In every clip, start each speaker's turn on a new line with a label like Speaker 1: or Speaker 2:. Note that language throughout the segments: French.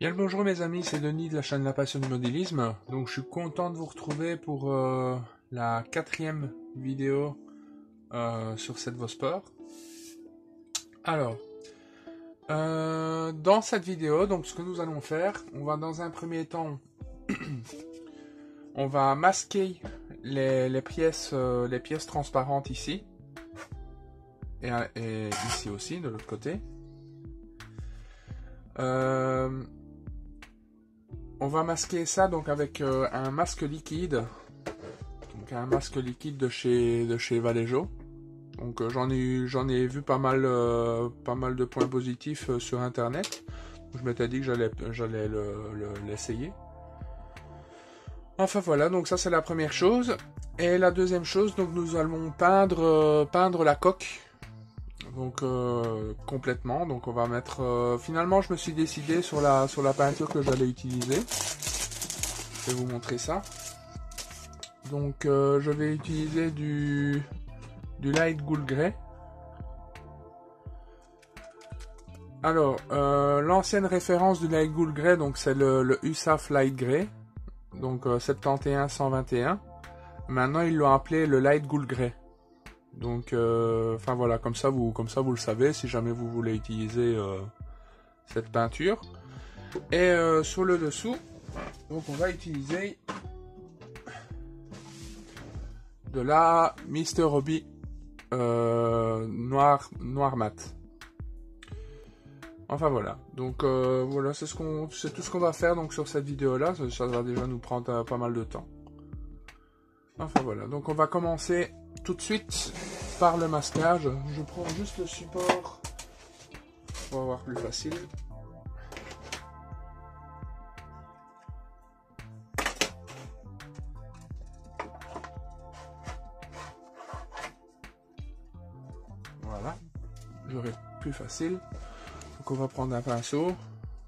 Speaker 1: Bien le bonjour mes amis, c'est Denis de la chaîne La Passion du Modélisme. Donc je suis content de vous retrouver pour la 4e vidéo sur cette Vosport. Alors, dans cette vidéo, donc ce que nous allons faire, on va dans un premier temps, on va masquer les pièces transparentes ici. Et ici aussi, de l'autre côté. On va masquer ça donc avec un masque liquide, donc un masque liquide de chez Vallejo. Donc j'en ai vu pas mal de points positifs sur internet. Je m'étais dit que j'allais l'essayer. Enfin voilà, donc ça c'est la première chose. Et la deuxième chose, donc nous allons peindre la coque. Donc complètement, donc on va mettre finalement je me suis décidé sur la peinture que j'allais utiliser. Je vais vous montrer ça. Donc je vais utiliser du light gold grey. Alors l'ancienne référence du light gold grey, donc c'est le USAF light grey, donc 71121. Maintenant ils l'ont appelé le light gold grey. Donc, enfin voilà, comme ça vous le savez, si jamais vous voulez utiliser cette peinture. Et sur le dessous, donc on va utiliser de la Mr. Hobby noir mat. Enfin voilà, donc voilà, c'est tout ce qu'on va faire donc sur cette vidéo là. Ça va déjà nous prendre pas mal de temps. Enfin voilà, donc on va commencer tout de suite par le masquage. Je prends juste le support pour avoir plus facile. Voilà, j'aurai plus facile. Donc on va prendre un pinceau.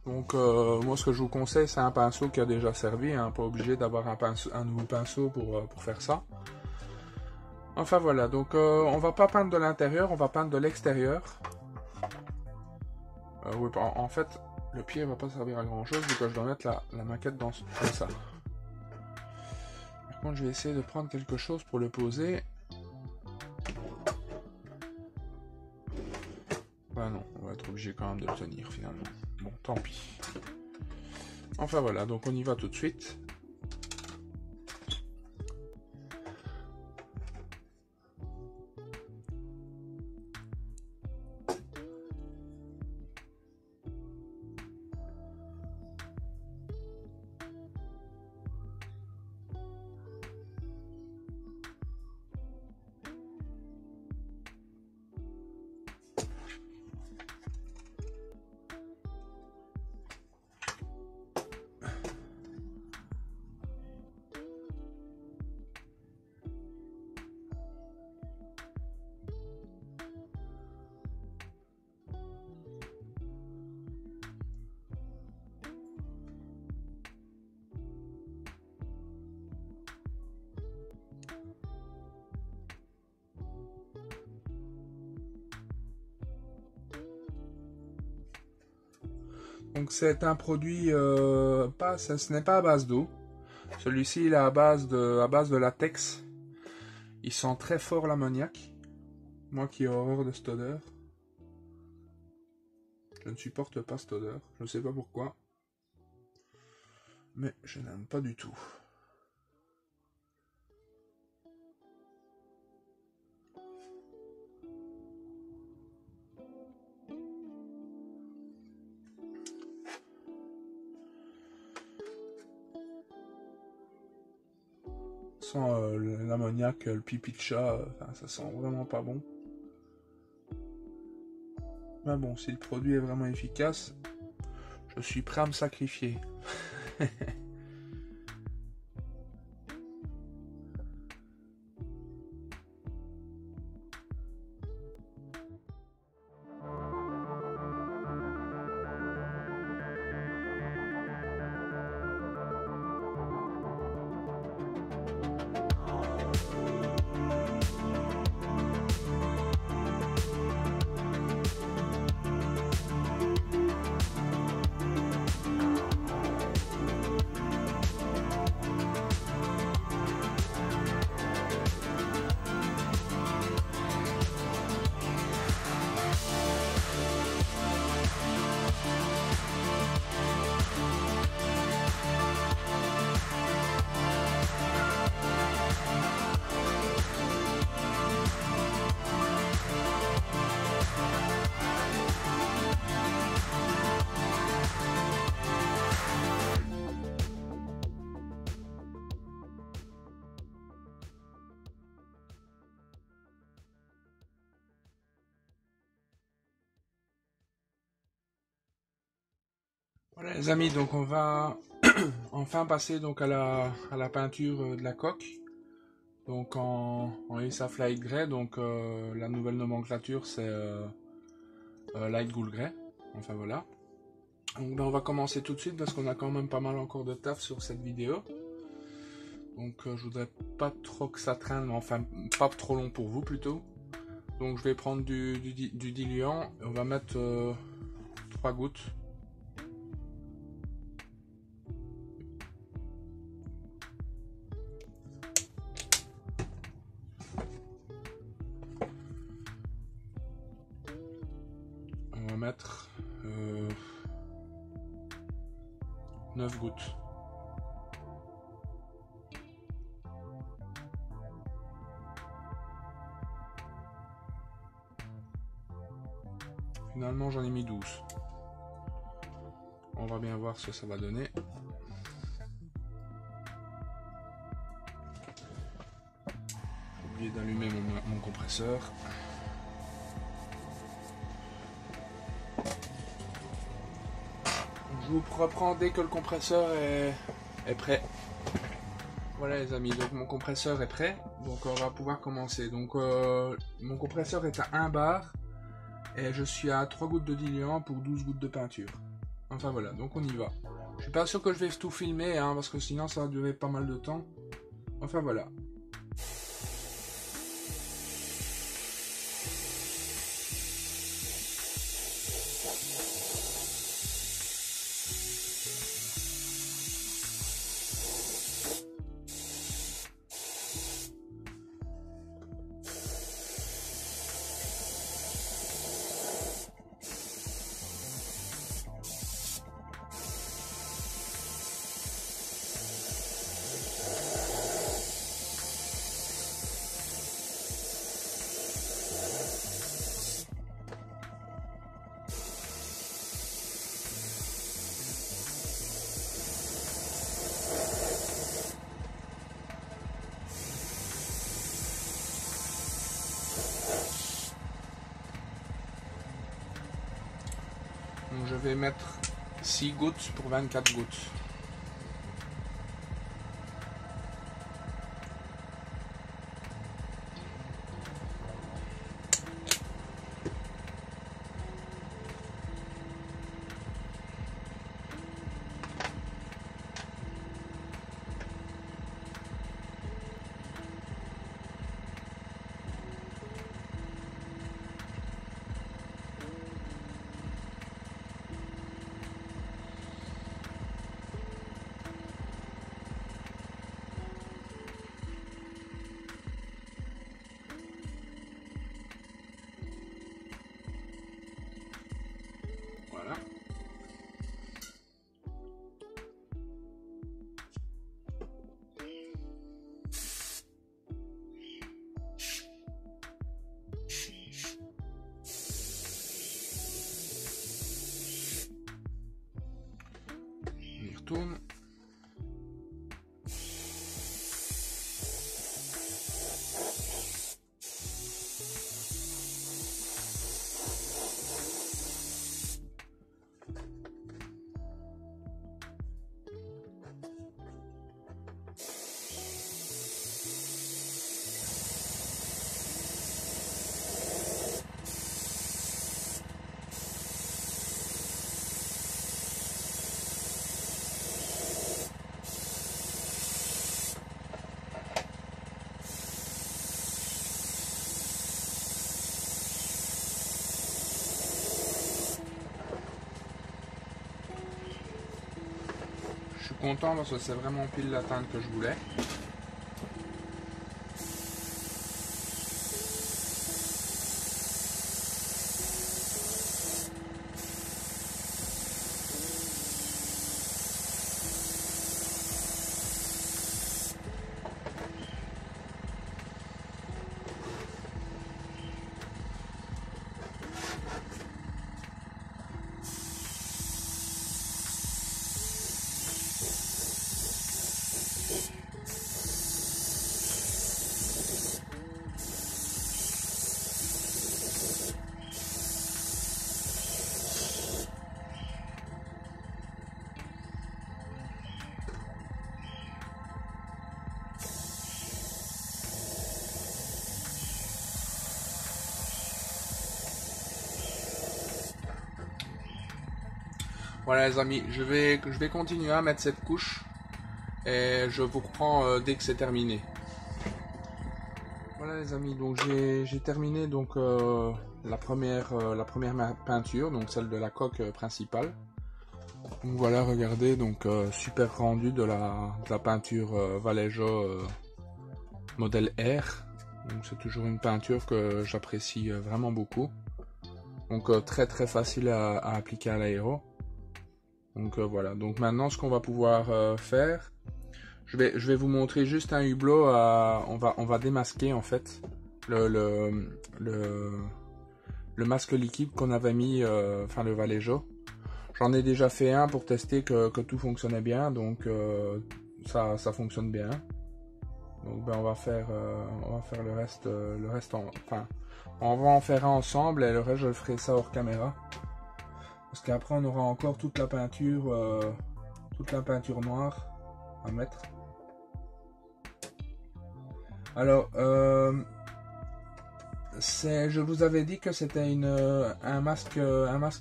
Speaker 1: Donc moi ce que je vous conseille c'est un pinceau qui a déjà servi, hein, pas obligé d'avoir un nouveau pinceau pour faire ça. Enfin voilà, donc on va pas peindre de l'intérieur, on va peindre de l'extérieur. Oui, en fait le pied va pas servir à grand chose vu que je dois mettre la maquette comme ça. Par contre je vais essayer de prendre quelque chose pour le poser. Bah non, on va être obligé quand même de le tenir finalement. Bon, tant pis. Enfin voilà, donc on y va tout de suite. Donc c'est un produit, ce n'est pas à base d'eau. Celui-ci il est à base de latex. Il sent très fort l'ammoniac. Moi qui ai horreur de cette odeur. Je ne supporte pas cette odeur. Je ne sais pas pourquoi. Mais je n'aime pas du tout. L'ammoniac, le pipi de chat, ça sent vraiment pas bon. Mais bon, si le produit est vraiment efficace, je suis prêt à me sacrifier. Voilà les amis, donc on va enfin passer donc à la peinture de la coque. Donc en USAF Light Grey, donc la nouvelle nomenclature c'est Light Ghoul Grey. Enfin voilà. Donc on va commencer tout de suite parce qu'on a quand même pas mal encore de taf sur cette vidéo. Donc je voudrais pas trop que ça traîne, mais enfin pas trop long pour vous plutôt. Donc je vais prendre du diluant et on va mettre 3 gouttes. On va mettre 9 gouttes. Finalement j'en ai mis 12. On va bien voir ce que ça va donner. J'ai oublié d'allumer mon compresseur. Je vous reprends dès que le compresseur est prêt. Voilà les amis, donc mon compresseur est prêt, donc on va pouvoir commencer. Donc mon compresseur est à 1 bar et je suis à 3 gouttes de diluant pour 12 gouttes de peinture. Enfin voilà, donc on y va. Je suis pas sûr que je vais tout filmer, hein, parce que sinon ça va durer pas mal de temps. Enfin voilà. Donc je vais mettre 6 gouttes pour 24 gouttes. Voilà. On y retourne. Je suis content parce que c'est vraiment pile la teinte que je voulais. Voilà les amis, je vais continuer à mettre cette couche et je vous reprends dès que c'est terminé. Voilà les amis, donc j'ai terminé donc la première peinture, donc celle de la coque principale. Donc voilà, regardez, donc super rendu de la peinture Vallejo modèle R. Donc c'est toujours une peinture que j'apprécie vraiment beaucoup. Donc très facile à appliquer à l'aéro. Donc voilà, donc maintenant ce qu'on va pouvoir faire, je vais vous montrer juste un hublot, on va démasquer en fait le masque liquide qu'on avait mis, enfin le Vallejo. J'en ai déjà fait un pour tester que tout fonctionnait bien, donc ça fonctionne bien. Donc ben, on va faire le reste enfin on va en faire un ensemble et le reste je le ferai ça hors caméra. Parce qu'après on aura encore toute la peinture noire à mettre. Alors je vous avais dit que c'était un masque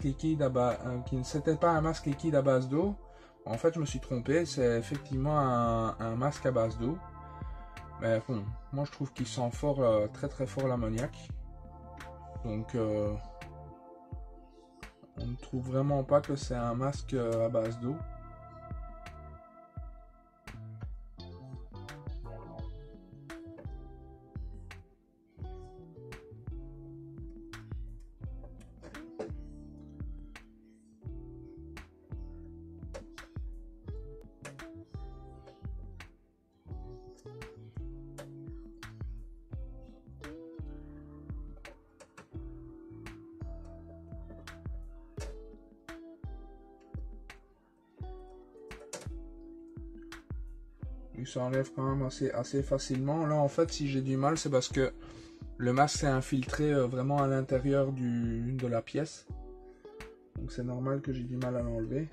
Speaker 1: liquide à base, c'était pas un masque liquide à base d'eau. En fait je me suis trompé, c'est effectivement un masque à base d'eau. Mais bon, moi je trouve qu'il sent fort, très fort l'ammoniac. Donc on ne trouve vraiment pas que c'est un masque à base d'eau. Il s'enlève quand même assez facilement. Là en fait si j'ai du mal c'est parce que le masque s'est infiltré vraiment à l'intérieur de la pièce. Donc c'est normal que j'ai du mal à l'enlever.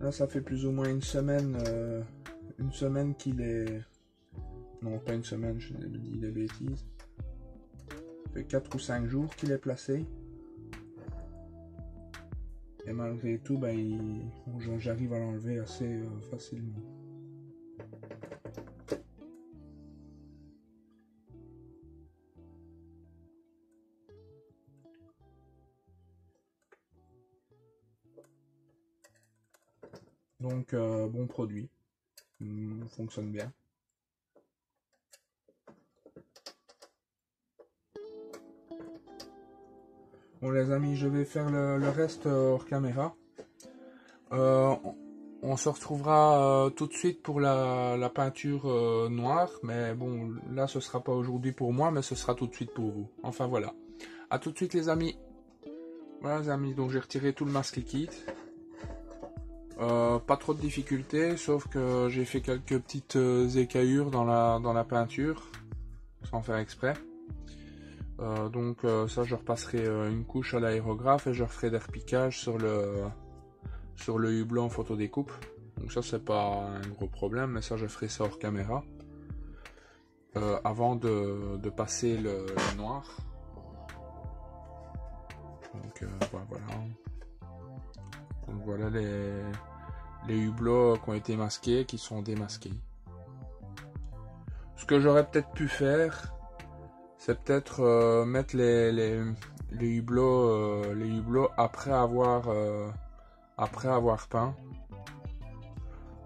Speaker 1: Là ça fait plus ou moins une semaine qu'il est... Non pas une semaine, je dis des bêtises. Ça fait 4 ou 5 jours qu'il est placé. Et malgré tout, ben, j'arrive à l'enlever assez facilement. Donc, bon produit. Fonctionne bien. Bon les amis, je vais faire le reste hors caméra. On se retrouvera tout de suite pour la peinture noire. Mais bon, là ce sera pas aujourd'hui pour moi, mais ce sera tout de suite pour vous. Enfin voilà. A tout de suite les amis. Voilà les amis, donc j'ai retiré tout le masque liquide. Pas trop de difficultés, sauf que j'ai fait quelques petites écaillures dans la peinture, sans faire exprès. Donc ça je repasserai une couche à l'aérographe et je referai des repiquages sur le hublot en photodécoupe. Donc ça c'est pas un gros problème, mais ça je ferai ça hors caméra. Avant de passer le noir. Donc voilà. Donc voilà les hublots qui ont été masqués, qui sont démasqués. Ce que j'aurais peut-être pu faire, c'est peut-être mettre les hublots après avoir peint.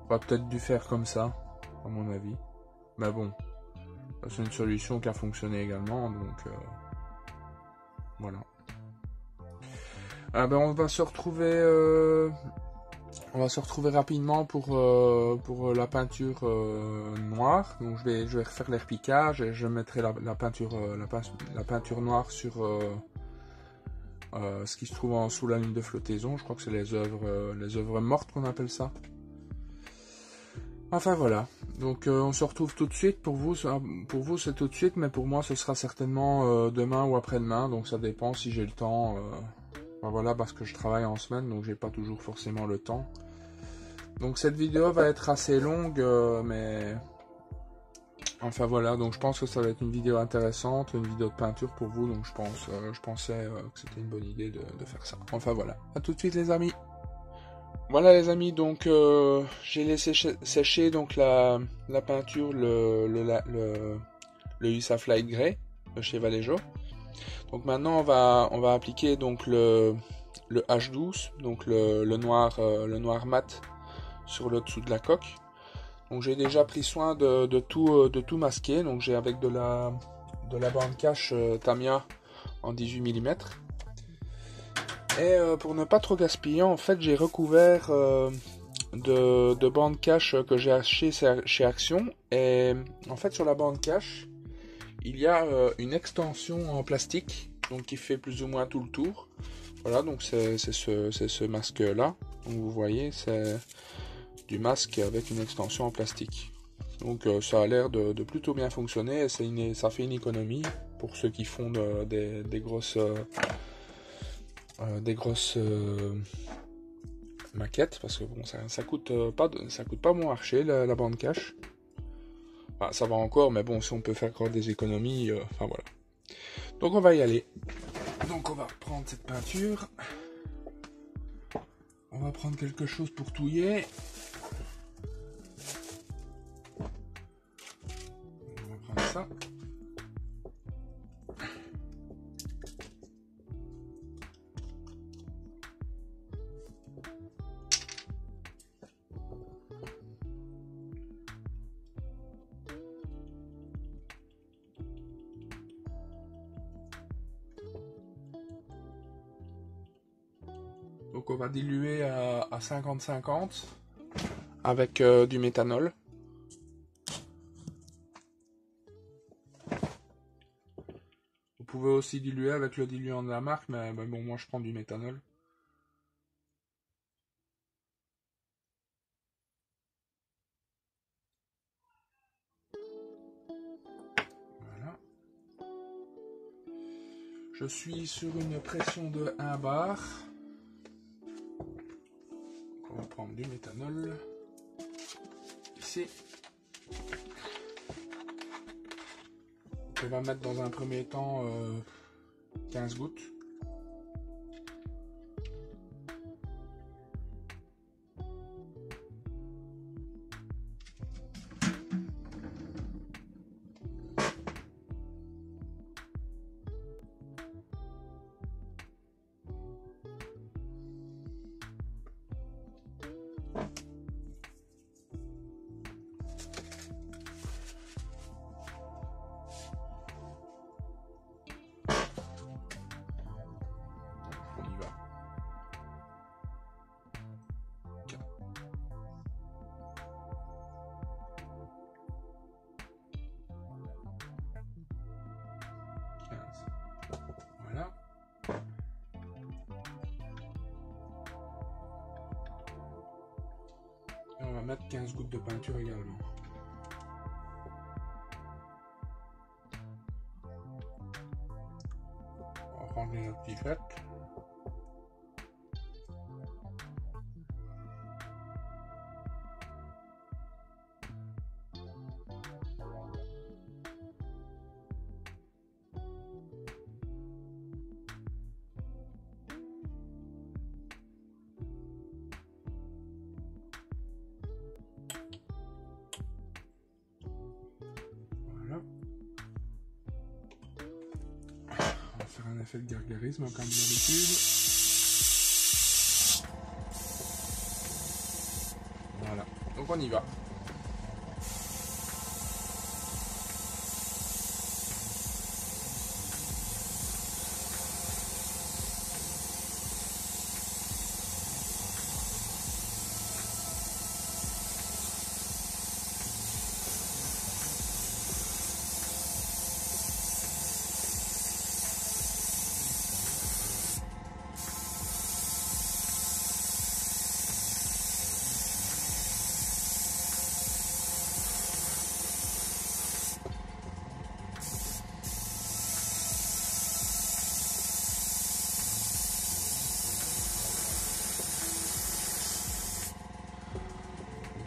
Speaker 1: J'aurais peut-être dû faire comme ça, à mon avis. Mais bon, c'est une solution qui a fonctionné également, donc voilà. Ben on va se retrouver rapidement pour la peinture noire. Donc je vais refaire les repiquages et je mettrai la peinture noire sur ce qui se trouve sous la ligne de flottaison. Je crois que c'est les œuvres mortes qu'on appelle ça. Enfin voilà, donc on se retrouve tout de suite. Pour vous c'est tout de suite, mais pour moi ce sera certainement demain ou après-demain, donc ça dépend si j'ai le temps. Enfin, voilà, parce que je travaille en semaine, donc j'ai pas toujours forcément le temps. Donc cette vidéo va être assez longue, mais... Enfin voilà, donc je pense que ça va être une vidéo intéressante, une vidéo de peinture pour vous, donc je pensais que c'était une bonne idée de faire ça. Enfin voilà, à tout de suite les amis. Voilà les amis, donc j'ai laissé sécher donc la peinture, le USAF Light Grey de chez Vallejo. Donc maintenant on va appliquer donc le H12, donc le noir mat sur le dessous de la coque. Donc j'ai déjà pris soin de tout masquer. Donc j'ai avec de la bande cache Tamiya en 18 mm. Et pour ne pas trop gaspiller, en fait j'ai recouvert de bande cache que j'ai acheté chez Action. Et en fait sur la bande cache, il y a une extension en plastique, donc qui fait plus ou moins tout le tour. Voilà, donc c'est ce masque là. Donc vous voyez, c'est du masque avec une extension en plastique. Donc ça a l'air de plutôt bien fonctionner et ça fait une économie pour ceux qui font des grosses maquettes, parce que bon, ça coûte pas bon marché la bande cache. Enfin, ça va encore, mais bon, si on peut faire encore des économies, enfin voilà. Donc on va y aller. Donc on va prendre cette peinture. On va prendre quelque chose pour touiller. On va prendre ça. Donc on va diluer à 50-50 avec du méthanol. Vous pouvez aussi diluer avec le diluant de la marque, mais bon, moi je prends du méthanol. Voilà. Je suis sur une pression de 1 bar. On va prendre du méthanol ici. On va mettre dans un premier temps 15 gouttes. Voilà. Et on va mettre 15 gouttes de peinture également. On va prendre une autre pipette. Faire un effet de gargarisme comme d'habitude. Voilà, donc on y va.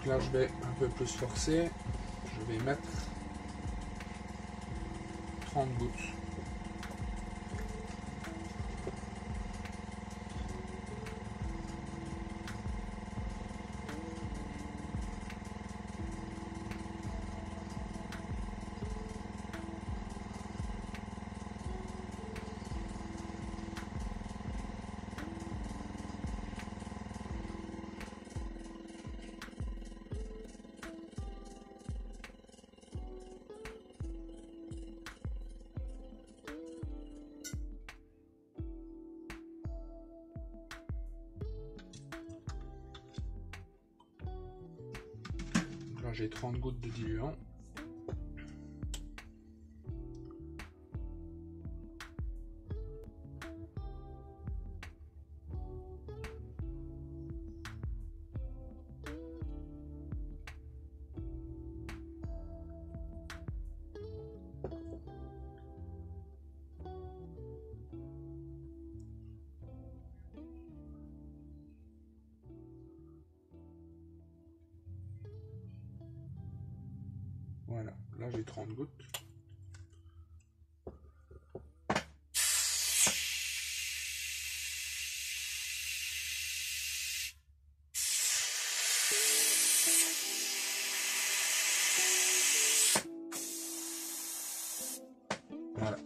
Speaker 1: là je vais un peu plus forcer, je vais mettre 30 gouttes. Là j'ai 30 gouttes de diluant. Voilà, là j'ai 30 gouttes. Voilà.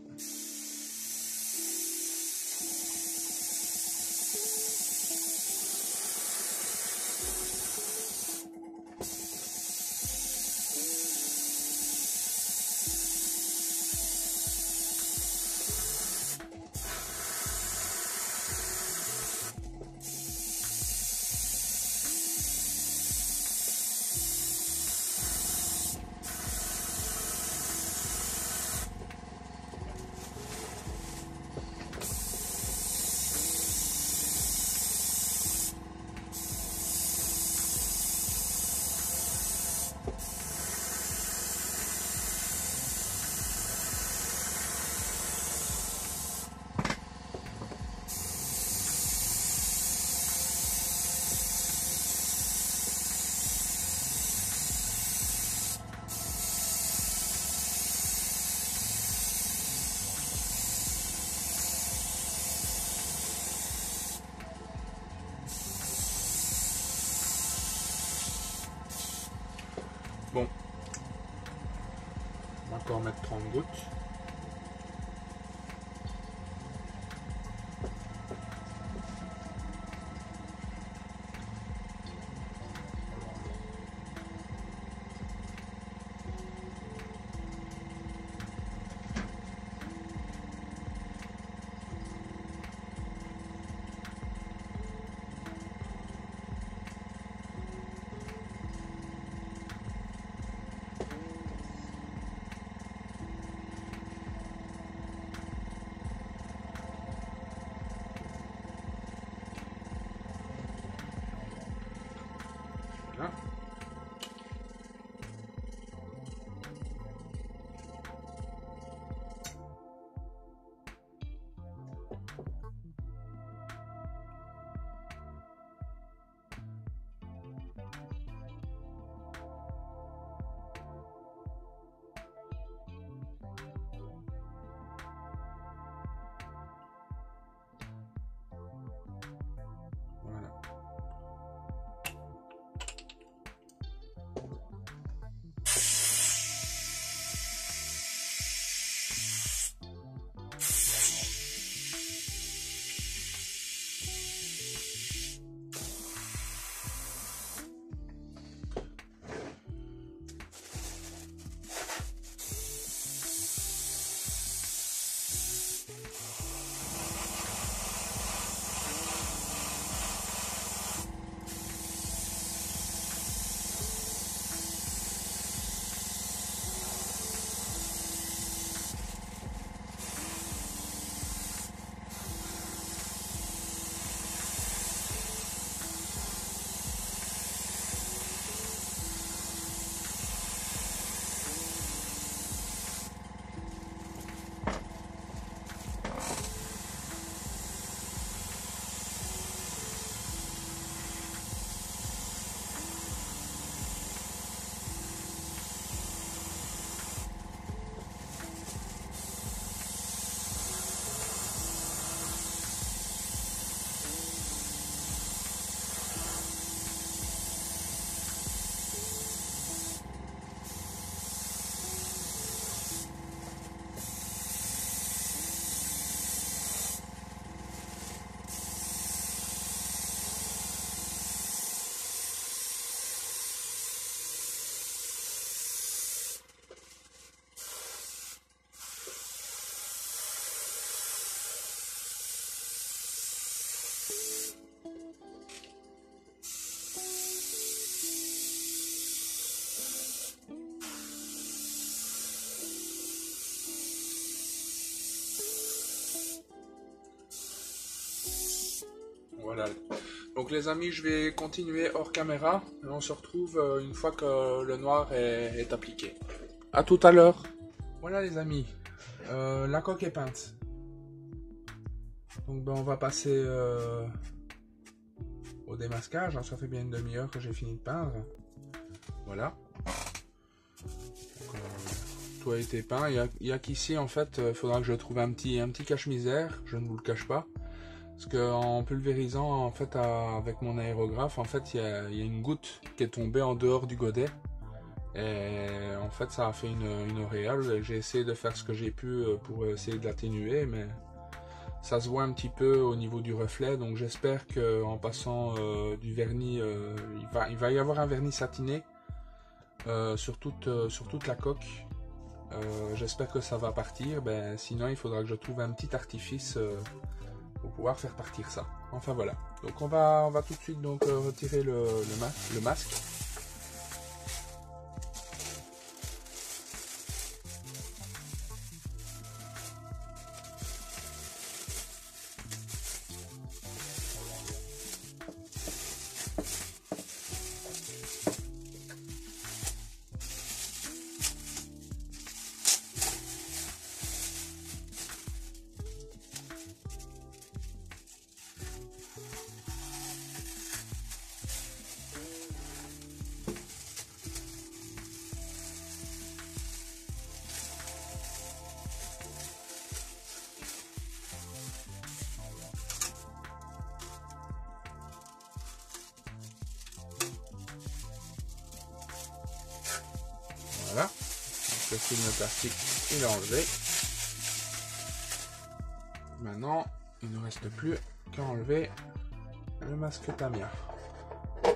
Speaker 1: Bon, on va encore mettre 30 gouttes. Voilà. Voilà. Voilà. Donc les amis, je vais continuer hors caméra et on se retrouve une fois que le noir est appliqué. À tout à l'heure. Voilà les amis, la coque est peinte. Donc ben, on va passer au démasquage. Ça fait bien une demi-heure que j'ai fini de peindre. Voilà. Donc, tout a été peint. Il y a qu'ici en fait, il faudra que je trouve un petit cache-misère. Je ne vous le cache pas. Parce qu'en pulvérisant en fait avec mon aérographe, en fait il y a une goutte qui est tombée en dehors du godet. Et en fait ça a fait une auréole. J'ai essayé de faire ce que j'ai pu pour essayer de l'atténuer, mais ça se voit un petit peu au niveau du reflet. Donc j'espère qu'en passant du vernis, il va y avoir un vernis satiné sur toute la coque. J'espère que ça va partir. Ben, sinon il faudra que je trouve un petit artifice pour pouvoir faire partir ça. Enfin voilà. Donc on va tout de suite donc retirer le masque. Voilà, le film plastique il est enlevé. Maintenant, il ne reste plus qu'à enlever le masque Tamiya. Je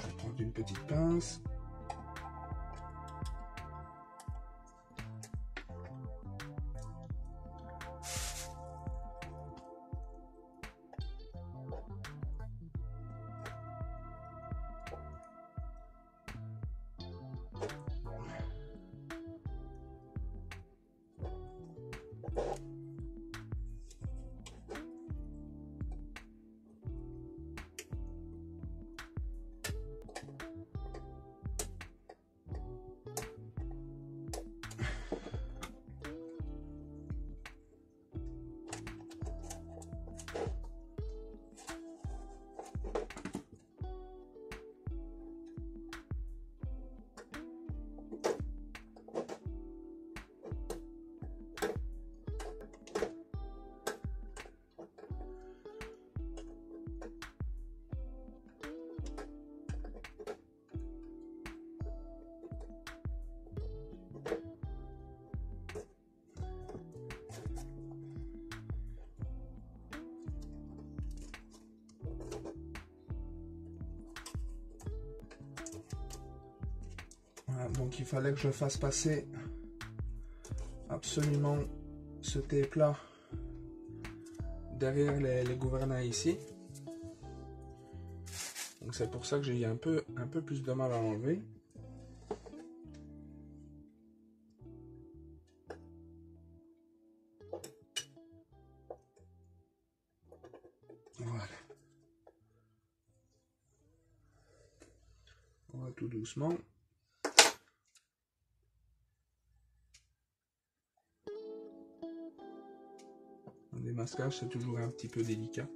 Speaker 1: vais prendre une petite pince. Voilà, donc il fallait que je fasse passer absolument ce tape là derrière les gouvernails ici. Donc c'est pour ça que j'ai eu un peu plus de mal à l'enlever. Voilà. On va tout doucement. Un démasquage, c'est toujours un petit peu délicat.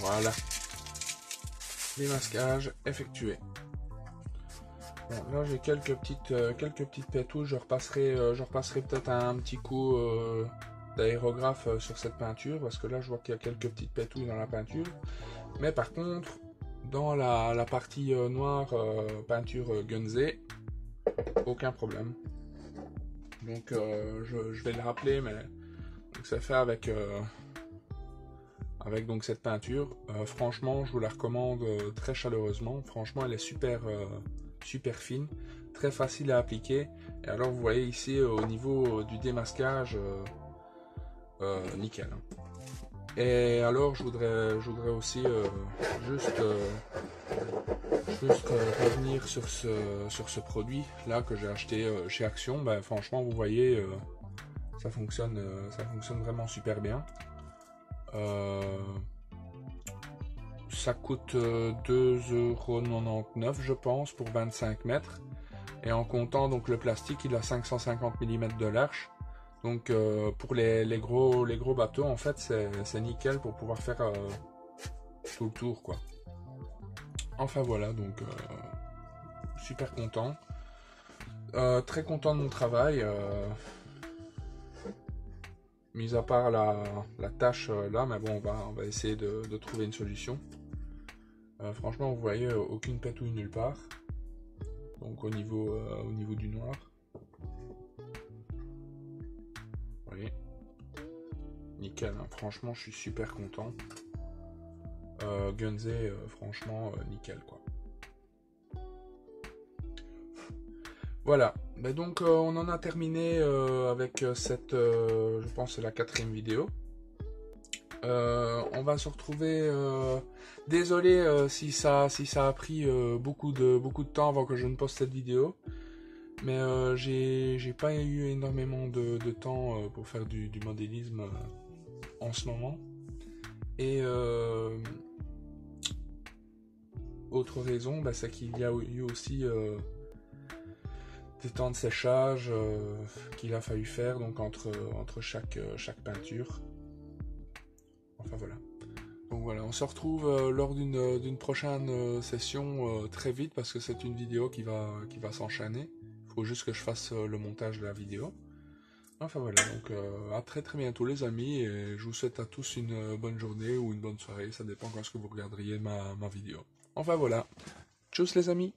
Speaker 1: Voilà. Démasquage effectué. Bon, là j'ai quelques petites pétouches. Je repasserai peut-être un petit coup d'aérographe sur cette peinture, parce que là je vois qu'il y a quelques petites pétouches dans la peinture. Mais par contre, dans la partie noire peinture Gunze, aucun problème. Donc je vais le rappeler, mais c'est fait avec donc cette peinture. Franchement, je vous la recommande très chaleureusement. Franchement, elle est super fine, très facile à appliquer. Et alors vous voyez ici au niveau du démasquage, nickel. Et alors je voudrais aussi juste revenir sur ce produit là que j'ai acheté chez Action. Ben, franchement, vous voyez, ça fonctionne vraiment super bien. Ça coûte 2,99 € je pense pour 25 mètres. Et en comptant donc le plastique, il a 550 mm de large. Donc pour les gros bateaux, en fait, c'est nickel pour pouvoir faire tout le tour, quoi. Enfin voilà, donc super content. Très content de mon travail. Mis à part la tâche là, mais bon, on va essayer de trouver une solution. Franchement, vous voyez, aucune pétouille nulle part. Donc au niveau du noir. Vous voyez. Nickel, hein. Franchement, je suis super content. Gunze, franchement, nickel, quoi. Voilà, ben donc on en a terminé avec cette, je pense c'est la 4e vidéo. On va se retrouver, désolé si ça a pris beaucoup de temps avant que je ne poste cette vidéo, mais j'ai pas eu énormément de temps pour faire du modélisme en ce moment. Et autre raison, c'est qu'il y a eu aussi des temps de séchage qu'il a fallu faire donc entre chaque peinture. Enfin voilà. Donc voilà, on se retrouve lors d'une prochaine session très vite, parce que c'est une vidéo qui va s'enchaîner. Il faut juste que je fasse le montage de la vidéo. Enfin voilà, donc à très bientôt les amis, et je vous souhaite à tous une bonne journée ou une bonne soirée, ça dépend quand est-ce que vous regarderiez ma vidéo. Enfin voilà, tchuss les amis.